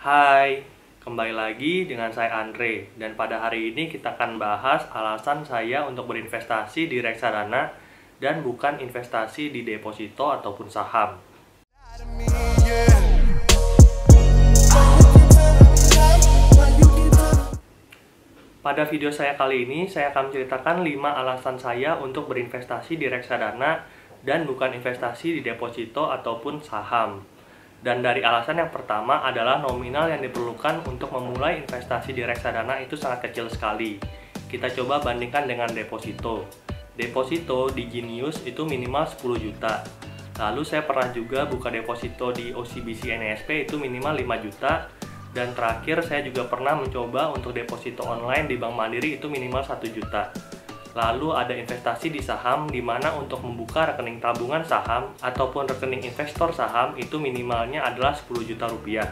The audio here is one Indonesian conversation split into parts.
Hai, kembali lagi dengan saya Andre, dan pada hari ini kita akan bahas alasan saya untuk berinvestasi di reksadana dan bukan investasi di deposito ataupun saham. Pada video saya kali ini, saya akan menceritakan 5 alasan saya untuk berinvestasi di reksadana dan bukan investasi di deposito ataupun saham. Dan dari alasan yang pertama adalah nominal yang diperlukan untuk memulai investasi di reksadana itu sangat kecil sekali. Kita coba bandingkan dengan deposito. Deposito di Genius itu minimal 10 juta. Lalu saya pernah juga buka deposito di OCBC NSP itu minimal 5 juta. Dan terakhir saya juga pernah mencoba untuk deposito online di Bank Mandiri itu minimal 1 juta. Lalu ada investasi di saham, di mana untuk membuka rekening tabungan saham ataupun rekening investor saham itu minimalnya adalah 10 juta rupiah.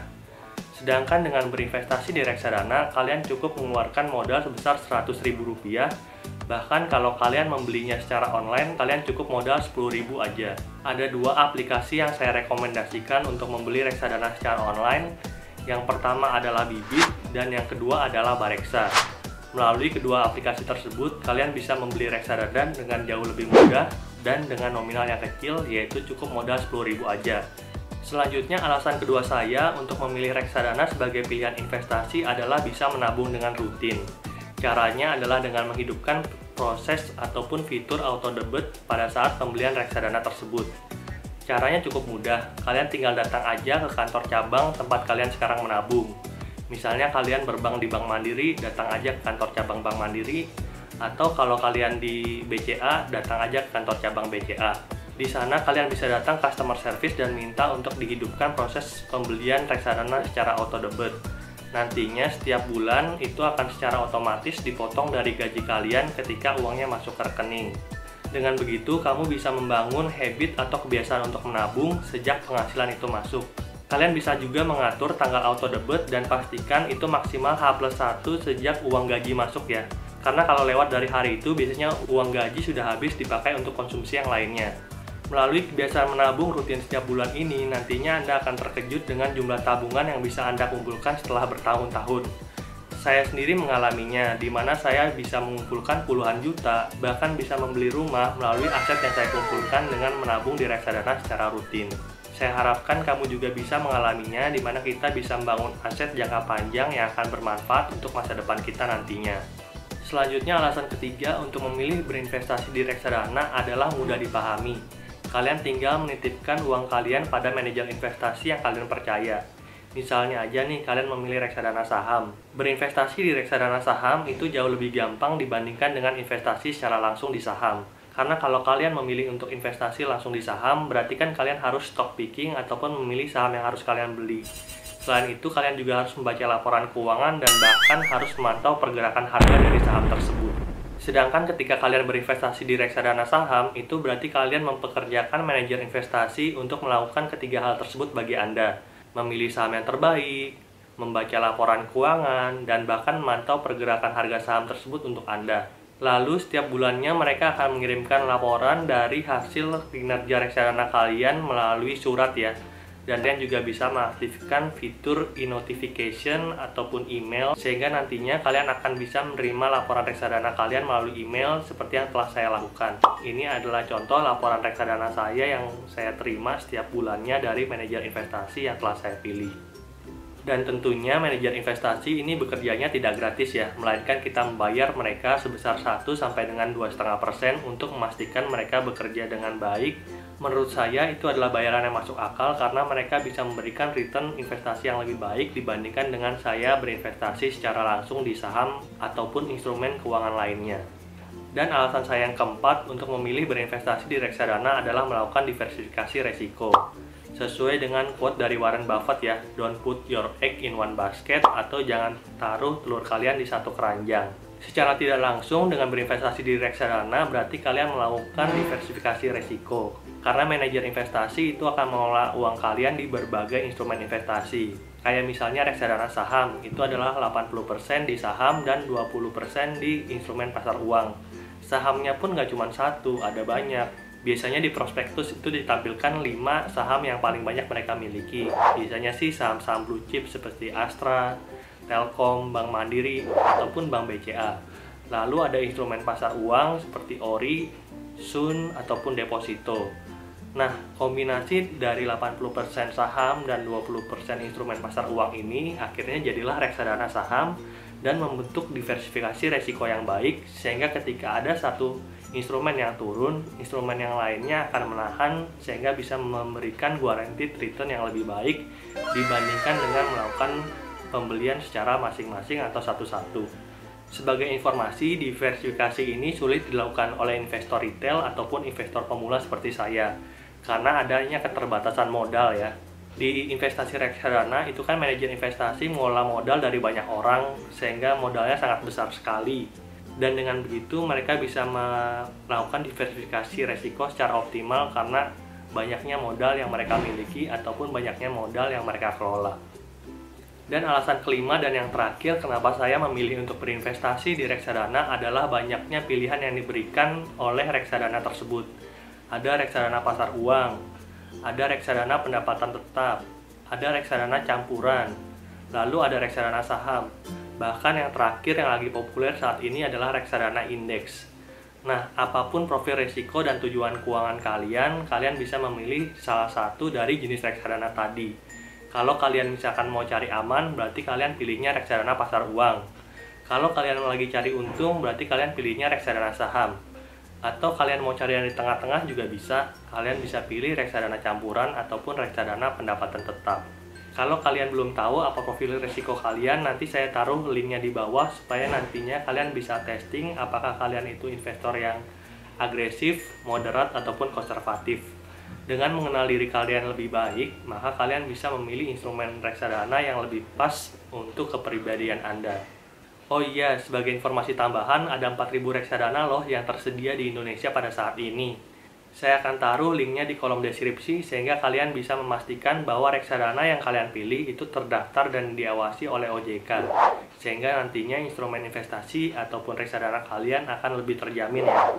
Sedangkan dengan berinvestasi di reksadana, kalian cukup mengeluarkan modal sebesar 100 ribu rupiah. Bahkan kalau kalian membelinya secara online, kalian cukup modal 10 ribu aja. Ada 2 aplikasi yang saya rekomendasikan untuk membeli reksadana secara online. Yang pertama adalah Bibit dan yang kedua adalah Bareksa. Melalui kedua aplikasi tersebut, kalian bisa membeli reksadana dengan jauh lebih mudah dan dengan nominal yang kecil, yaitu cukup modal 10 ribu aja. Selanjutnya, alasan kedua saya untuk memilih reksadana sebagai pilihan investasi adalah bisa menabung dengan rutin. Caranya adalah dengan menghidupkan proses ataupun fitur auto debit pada saat pembelian reksadana tersebut. Caranya cukup mudah, kalian tinggal datang aja ke kantor cabang tempat kalian sekarang menabung. Misalnya kalian berbank di Bank Mandiri, datang aja ke kantor cabang Bank Mandiri. Atau kalau kalian di BCA, datang aja ke kantor cabang BCA. Di sana kalian bisa datang customer service dan minta untuk dihidupkan proses pembelian reksadana secara auto debit. Nantinya setiap bulan itu akan secara otomatis dipotong dari gaji kalian ketika uangnya masuk ke rekening. Dengan begitu, kamu bisa membangun habit atau kebiasaan untuk menabung sejak penghasilan itu masuk. Kalian bisa juga mengatur tanggal auto debit dan pastikan itu maksimal H+1 sejak uang gaji masuk ya. Karena kalau lewat dari hari itu, biasanya uang gaji sudah habis dipakai untuk konsumsi yang lainnya. Melalui kebiasaan menabung rutin setiap bulan ini, nantinya Anda akan terkejut dengan jumlah tabungan yang bisa Anda kumpulkan setelah bertahun-tahun. Saya sendiri mengalaminya, di mana saya bisa mengumpulkan puluhan juta, bahkan bisa membeli rumah melalui aset yang saya kumpulkan dengan menabung di reksadana secara rutin. Saya harapkan kamu juga bisa mengalaminya, di mana kita bisa membangun aset jangka panjang yang akan bermanfaat untuk masa depan kita nantinya. Selanjutnya, alasan ketiga untuk memilih berinvestasi di reksadana adalah mudah dipahami. Kalian tinggal menitipkan uang kalian pada manajer investasi yang kalian percaya. Misalnya aja nih, kalian memilih reksadana saham. Berinvestasi di reksadana saham itu jauh lebih gampang dibandingkan dengan investasi secara langsung di saham. Karena kalau kalian memilih untuk investasi langsung di saham, berarti kan kalian harus stock picking ataupun memilih saham yang harus kalian beli. Selain itu, kalian juga harus membaca laporan keuangan dan bahkan harus memantau pergerakan harga dari saham tersebut. Sedangkan ketika kalian berinvestasi di reksadana saham, itu berarti kalian mempekerjakan manajer investasi untuk melakukan ketiga hal tersebut bagi Anda. Memilih saham yang terbaik, membaca laporan keuangan, dan bahkan memantau pergerakan harga saham tersebut untuk Anda. Lalu setiap bulannya mereka akan mengirimkan laporan dari hasil kinerja reksadana kalian melalui surat ya. Dan kalian juga bisa mengaktifkan fitur e-notification ataupun email, sehingga nantinya kalian akan bisa menerima laporan reksadana kalian melalui email seperti yang telah saya lakukan. Ini adalah contoh laporan reksadana saya yang saya terima setiap bulannya dari manajer investasi yang telah saya pilih. Dan tentunya manajer investasi ini bekerjanya tidak gratis ya, melainkan kita membayar mereka sebesar 1 sampai dengan 2,5% untuk memastikan mereka bekerja dengan baik. Menurut saya itu adalah bayaran yang masuk akal karena mereka bisa memberikan return investasi yang lebih baik dibandingkan dengan saya berinvestasi secara langsung di saham ataupun instrumen keuangan lainnya. Dan alasan saya yang keempat untuk memilih berinvestasi di reksadana adalah melakukan diversifikasi resiko. Sesuai dengan quote dari Warren Buffett ya, don't put your egg in one basket, atau jangan taruh telur kalian di satu keranjang. Secara tidak langsung dengan berinvestasi di reksadana berarti kalian melakukan diversifikasi resiko. Karena manajer investasi itu akan mengelola uang kalian di berbagai instrumen investasi. Kayak misalnya reksadana saham, itu adalah 80% di saham dan 20% di instrumen pasar uang. Sahamnya pun nggak cuma satu, ada banyak. Biasanya di prospektus itu ditampilkan 5 saham yang paling banyak mereka miliki. Biasanya sih saham-saham blue chip seperti Astra, Telkom, Bank Mandiri, ataupun Bank BCA. Lalu ada instrumen pasar uang seperti ORI, Sun, ataupun deposito. Nah, kombinasi dari 80% saham dan 20% instrumen pasar uang ini akhirnya jadilah reksadana saham dan membentuk diversifikasi resiko yang baik, sehingga ketika ada satu instrumen yang turun, instrumen yang lainnya akan menahan sehingga bisa memberikan guaranteed return yang lebih baik dibandingkan dengan melakukan pembelian secara masing-masing atau satu-satu. Sebagai informasi, diversifikasi ini sulit dilakukan oleh investor retail ataupun investor pemula seperti saya, karena adanya keterbatasan modal ya. Di investasi reksadana itu kan manajer investasi mengolah modal dari banyak orang, sehingga modalnya sangat besar sekali. Dan dengan begitu mereka bisa melakukan diversifikasi resiko secara optimal karena banyaknya modal yang mereka miliki ataupun banyaknya modal yang mereka kelola. Dan alasan kelima dan yang terakhir kenapa saya memilih untuk berinvestasi di reksadana adalah banyaknya pilihan yang diberikan oleh reksadana tersebut. Ada reksadana pasar uang, ada reksadana pendapatan tetap, ada reksadana campuran, lalu ada reksadana saham. Bahkan yang terakhir yang lagi populer saat ini adalah reksadana indeks. Nah, apapun profil risiko dan tujuan keuangan kalian, kalian bisa memilih salah satu dari jenis reksadana tadi. Kalau kalian misalkan mau cari aman, berarti kalian pilihnya reksadana pasar uang. Kalau kalian lagi cari untung, berarti kalian pilihnya reksadana saham. Atau kalian mau cari yang di tengah-tengah juga bisa, kalian bisa pilih reksadana campuran ataupun reksadana pendapatan tetap. Kalau kalian belum tahu apa profil risiko kalian, nanti saya taruh linknya di bawah supaya nantinya kalian bisa testing apakah kalian itu investor yang agresif, moderat, ataupun konservatif. Dengan mengenal diri kalian lebih baik, maka kalian bisa memilih instrumen reksadana yang lebih pas untuk kepribadian Anda. Oh iya, sebagai informasi tambahan, ada 4.000 reksadana loh yang tersedia di Indonesia pada saat ini. Saya akan taruh linknya di kolom deskripsi sehingga kalian bisa memastikan bahwa reksadana yang kalian pilih itu terdaftar dan diawasi oleh OJK. Sehingga nantinya instrumen investasi ataupun reksadana kalian akan lebih terjamin ya.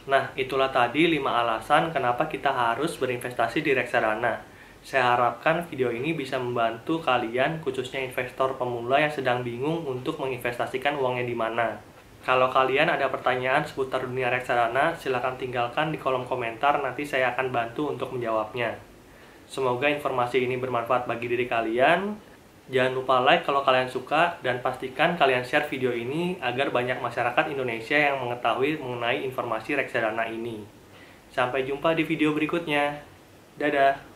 Nah, itulah tadi 5 alasan kenapa kita harus berinvestasi di reksadana. Saya harapkan video ini bisa membantu kalian, khususnya investor pemula yang sedang bingung untuk menginvestasikan uangnya di mana. Kalau kalian ada pertanyaan seputar dunia reksadana, silakan tinggalkan di kolom komentar, nanti saya akan bantu untuk menjawabnya. Semoga informasi ini bermanfaat bagi diri kalian. Jangan lupa like kalau kalian suka, dan pastikan kalian share video ini agar banyak masyarakat Indonesia yang mengetahui mengenai informasi reksadana ini. Sampai jumpa di video berikutnya. Dadah!